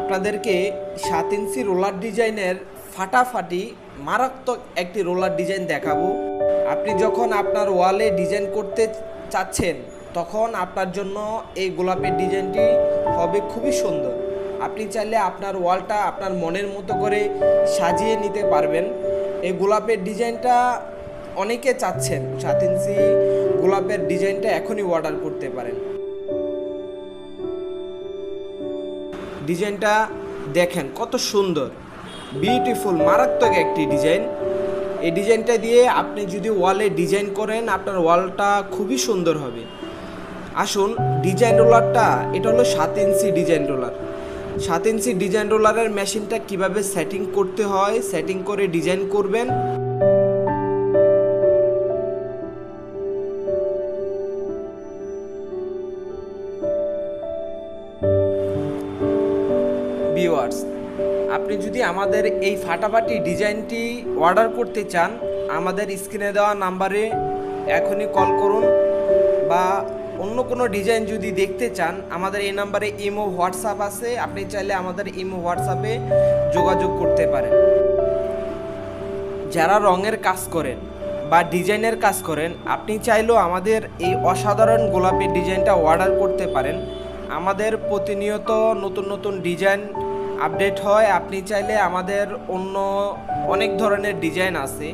আপনাদেরকে 7 ইঞ্চি রোলার ডিজাইনের ফাটাফাটি মারাত্মক একটি রোলার ডিজাইন দেখাবো। আপনি যখন আপনার ওয়ালে ডিজাইন করতে চাচ্ছেন তখন আপনার জন্য এই গোলাপের ডিজাইনটি হবে খুবই সুন্দর। আপনি চাইলে আপনার ওয়ালটা আপনার মনের মতো করে সাজিয়ে নিতে পারবেন। এই গোলাপের ডিজাইনটা অনেকে চাচ্ছেন, 7 ইঞ্চি গোলাপের ডিজাইনটা এখনই অর্ডার করতে পারেন। ডিজাইনটা দেখেন কত সুন্দর, বিউটিফুল, মারাত্মক একটি ডিজাইন। এই ডিজাইনটা দিয়ে আপনি যদি ওয়ালে ডিজাইন করেন আপনার ওয়ালটা খুবই সুন্দর হবে। আসুন, ডিজাইন রোলারটা এটা হলো 7 ইঞ্চি ডিজাইন রোলার। 7 ইঞ্চি ডিজাইন রোলারের মেশিনটা কিভাবে সেটিং করতে হয়, সেটিং করে ডিজাইন করবেন। ভিউয়ার্স, আপনি যদি আমাদের এই ফাটাফাটি ডিজাইনটি অর্ডার করতে চান আমাদের স্ক্রিনে দেওয়া নাম্বারে এখনই কল করুন, বা অন্য কোনো ডিজাইন যদি দেখতে চান আমাদের এই নাম্বারে ইমো হোয়াটসঅ্যাপ আছে, আপনি চাইলে আমাদের ইমো হোয়াটসঅ্যাপে যোগাযোগ করতে পারেন। যারা রঙের কাজ করেন বা ডিজাইনের কাজ করেন আপনি চাইলেও আমাদের এই অসাধারণ গোলাপের ডিজাইনটা অর্ডার করতে পারেন। আমাদের প্রতিনিয়ত নতুন নতুন ডিজাইন আপডেট হয়। আপনি চাইলে আমাদের অন্য অনেক ধরনের ডিজাইন আছে,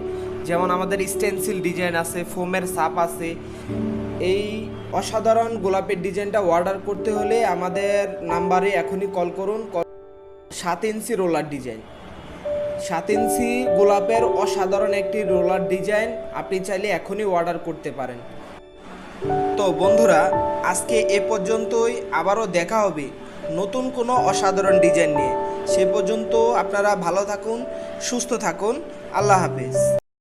যেমন আমাদের স্টেনসিল ডিজাইন আছে, ফোমের সাপ আছে। এই অসাধারণ গোলাপের ডিজাইনটা অর্ডার করতে হলে আমাদের নাম্বারে এখনই কল করুন। 7 ইঞ্চি রোলার ডিজাইন, 7 ইঞ্চি গোলাপের অসাধারণ একটি রোলার ডিজাইন আপনি চাইলে এখনই অর্ডার করতে পারেন। তো বন্ধুরা, আজকে এ পর্যন্তই। আবারও দেখা হবে নতুন কোনো অসাধারণ ডিজাইন নিয়ে। সে পর্যন্ত আপনারা ভালো থাকুন, সুস্থ থাকুন। আল্লাহ হাফেজ।